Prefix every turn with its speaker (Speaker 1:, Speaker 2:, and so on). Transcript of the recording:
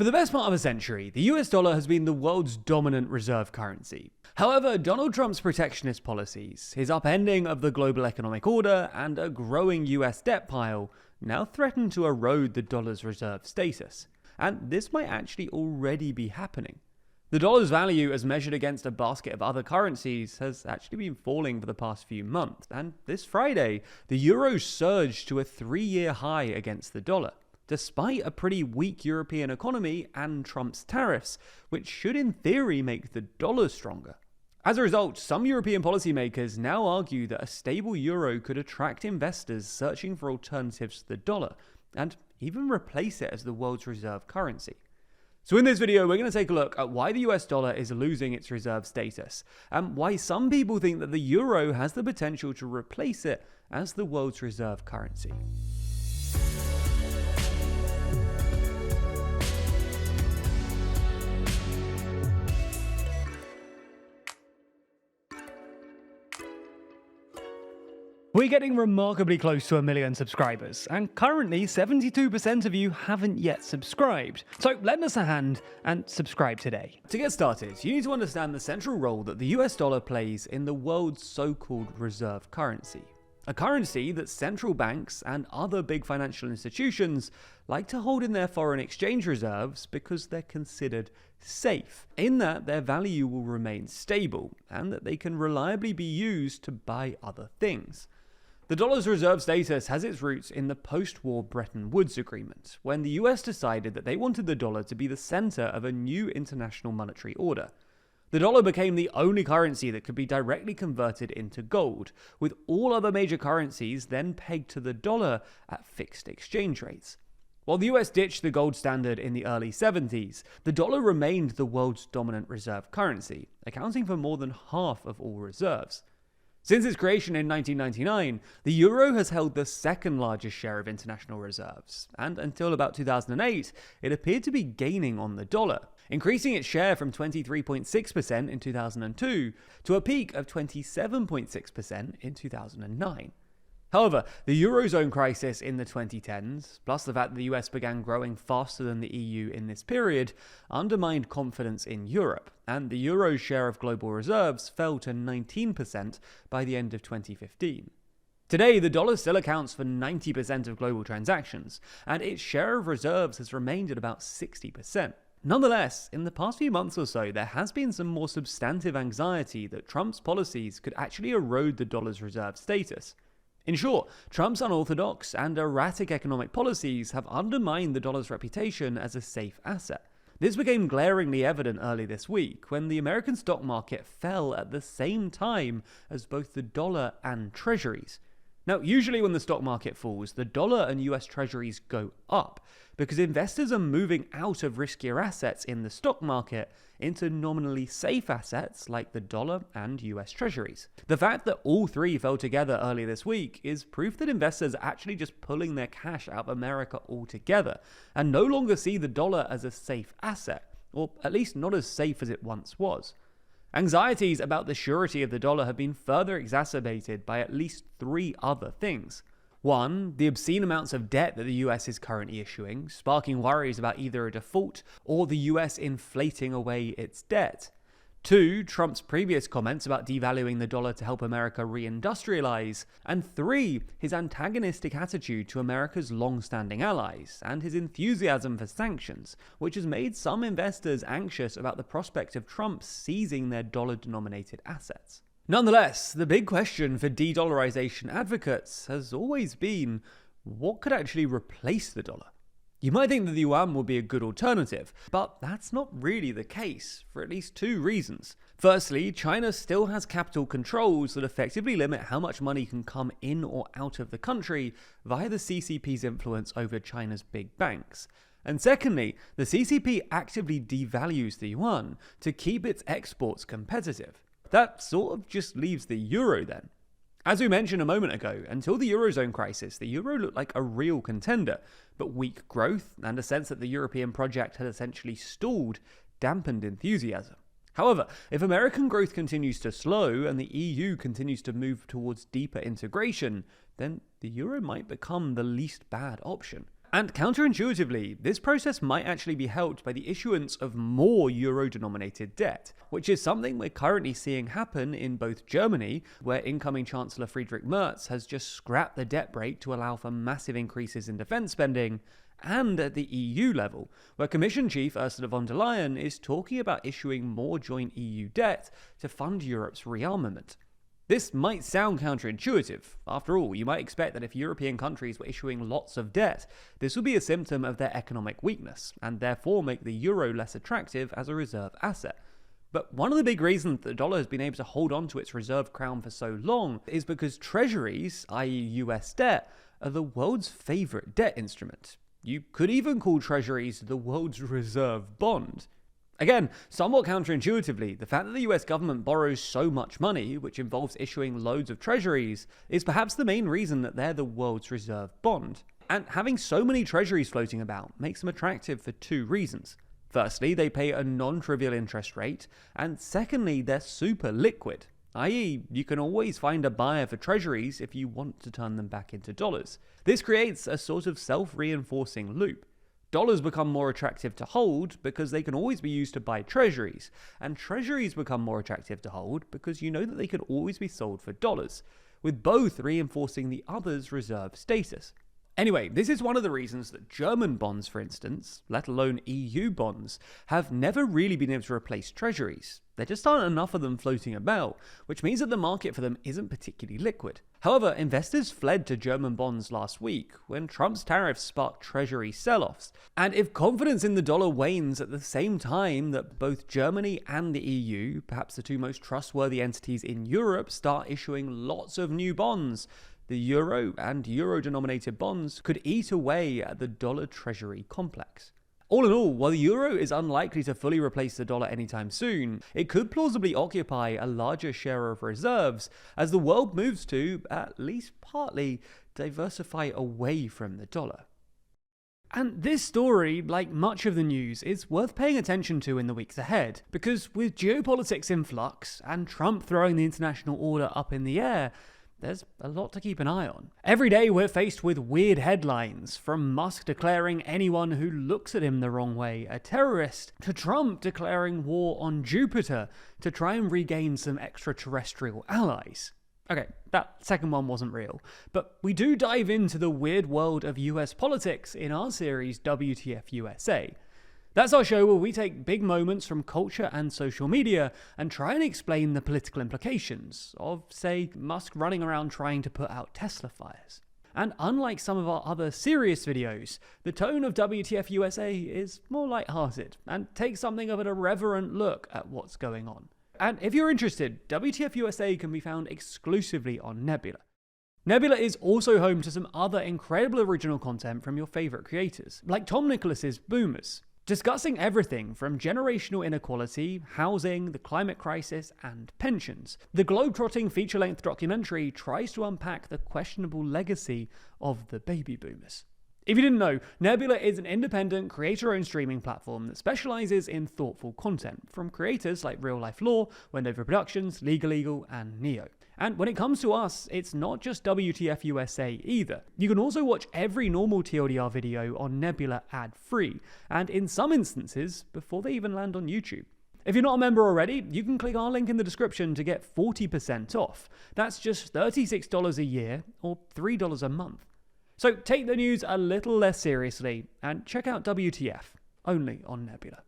Speaker 1: For the best part of a century, the US dollar has been the world's dominant reserve currency. However, Donald Trump's protectionist policies, his upending of the global economic order, and a growing US debt pile now threaten to erode the dollar's reserve status. And this might actually already be happening. The dollar's value as measured against a basket of other currencies has actually been falling for the past few months, and this Friday, the euro surged to a 3-year high against the dollar, despite a pretty weak European economy and Trump's tariffs, which should in theory make the dollar stronger. As a result, some European policymakers now argue that a stable euro could attract investors searching for alternatives to the dollar, and even replace it as the world's reserve currency. So in this video, we're going to take a look at why the US dollar is losing its reserve status, and why some people think that the euro has the potential to replace it as the world's reserve currency. We're getting remarkably close to 1 million subscribers, and currently 72% of you haven't yet subscribed. So lend us a hand and subscribe today. To get started, you need to understand the central role that the US dollar plays in the world's so-called reserve currency. A currency that central banks and other big financial institutions like to hold in their foreign exchange reserves because they're considered safe, in that their value will remain stable and that they can reliably be used to buy other things. The dollar's reserve status has its roots in the post-war Bretton Woods Agreement, when the US decided that they wanted the dollar to be the center of a new international monetary order. The dollar became the only currency that could be directly converted into gold, with all other major currencies then pegged to the dollar at fixed exchange rates. While the US ditched the gold standard in the early 70s, the dollar remained the world's dominant reserve currency, accounting for more than half of all reserves. Since its creation in 1999, the euro has held the second largest share of international reserves, and until about 2008, it appeared to be gaining on the dollar, increasing its share from 23.6% in 2002 to a peak of 27.6% in 2009. However, the Eurozone crisis in the 2010s, plus the fact that the US began growing faster than the EU in this period, undermined confidence in Europe, and the Euro's share of global reserves fell to 19% by the end of 2015. Today, the dollar still accounts for 90% of global transactions, and its share of reserves has remained at about 60%. Nonetheless, in the past few months or so, there has been some more substantive anxiety that Trump's policies could actually erode the dollar's reserve status. In short, Trump's unorthodox and erratic economic policies have undermined the dollar's reputation as a safe asset. This became glaringly evident early this week when the American stock market fell at the same time as both the dollar and Treasuries. Now, usually when the stock market falls, the dollar and US-Treasuries go up because investors are moving out of riskier assets in the stock market into nominally safe assets like the dollar and US-Treasuries. The fact that all three fell together earlier this week is proof that investors are actually just pulling their cash out of America altogether and no longer see the dollar as a safe asset, or at least not as safe as it once was. Anxieties about the surety of the dollar have been further exacerbated by at least 3 other things. 1, the obscene amounts of debt that the US is currently issuing, sparking worries about either a default or the US inflating away its debt. 2, Trump's previous comments about devaluing the dollar to help America reindustrialize. And 3, his antagonistic attitude to America's long-standing allies and his enthusiasm for sanctions, which has made some investors anxious about the prospect of Trump seizing their dollar-denominated assets. Nonetheless, the big question for de-dollarization advocates has always been, what could actually replace the dollar? You might think that the yuan would be a good alternative, but that's not really the case, for at least 2 reasons. Firstly, China still has capital controls that effectively limit how much money can come in or out of the country via the CCP's influence over China's big banks. And secondly, the CCP actively devalues the yuan to keep its exports competitive. That sort of just leaves the euro then. As we mentioned a moment ago, until the Eurozone crisis, the euro looked like a real contender, but weak growth and a sense that the European project had essentially stalled dampened enthusiasm. However, if American growth continues to slow and the EU continues to move towards deeper integration, then the euro might become the least bad option. And counterintuitively, this process might actually be helped by the issuance of more euro-denominated debt, which is something we're currently seeing happen in both Germany, where incoming Chancellor Friedrich Merz has just scrapped the debt brake to allow for massive increases in defence spending, and at the EU level, where Commission Chief Ursula von der Leyen is talking about issuing more joint EU debt to fund Europe's rearmament. This might sound counterintuitive. After all, you might expect that if European countries were issuing lots of debt, this would be a symptom of their economic weakness, and therefore make the euro less attractive as a reserve asset. But one of the big reasons that the dollar has been able to hold on to its reserve crown for so long is because treasuries, i.e. US debt, are the world's favourite debt instrument. You could even call treasuries the world's reserve bond. Again, somewhat counterintuitively, the fact that the US government borrows so much money, which involves issuing loads of treasuries, is perhaps the main reason that they're the world's reserve bond. And having so many treasuries floating about makes them attractive for two reasons. Firstly, they pay a non-trivial interest rate, and secondly, they're super liquid, i.e., you can always find a buyer for treasuries if you want to turn them back into dollars. This creates a sort of self-reinforcing loop. Dollars become more attractive to hold because they can always be used to buy treasuries, and treasuries become more attractive to hold because you know that they can always be sold for dollars, with both reinforcing the other's reserve status. Anyway, this is one of the reasons that German bonds, for instance, let alone EU bonds, have never really been able to replace treasuries. There just aren't enough of them floating about, which means that the market for them isn't particularly liquid. However, investors fled to German bonds last week when Trump's tariffs sparked treasury sell-offs. And if confidence in the dollar wanes at the same time that both Germany and the EU, perhaps the two most trustworthy entities in Europe, start issuing lots of new bonds, the euro and euro-denominated bonds could eat away at the dollar treasury complex. All in all, while the euro is unlikely to fully replace the dollar anytime soon, it could plausibly occupy a larger share of reserves as the world moves to, at least partly, diversify away from the dollar. And this story, like much of the news, is worth paying attention to in the weeks ahead, because with geopolitics in flux and Trump throwing the international order up in the air, there's a lot to keep an eye on. Every day we're faced with weird headlines, from Musk declaring anyone who looks at him the wrong way a terrorist, to Trump declaring war on Jupiter to try and regain some extraterrestrial allies. Okay, that second one wasn't real, but we do dive into the weird world of US politics in our series WTF USA. That's our show where we take big moments from culture and social media and try and explain the political implications of, say, Musk running around trying to put out Tesla fires. And unlike some of our other serious videos, the tone of WTF USA is more lighthearted and takes something of an irreverent look at what's going on. And if you're interested, WTF USA can be found exclusively on Nebula. Nebula is also home to some other incredible original content from your favourite creators, like Tom Nicholas's Boomers, discussing everything from generational inequality, housing, the climate crisis, and pensions. The globe-trotting feature-length documentary tries to unpack the questionable legacy of the baby boomers. If you didn't know, Nebula is an independent, creator-owned streaming platform that specializes in thoughtful content from creators like Real Life Law, Wendover Productions, Legal Eagle, and Neo. And when it comes to us, it's not just WTF USA either. You can also watch every normal TLDR video on Nebula ad-free, and in some instances, before they even land on YouTube. If you're not a member already, you can click our link in the description to get 40% off. That's just $36 a year, or $3 a month. So take the news a little less seriously, and check out WTF, only on Nebula.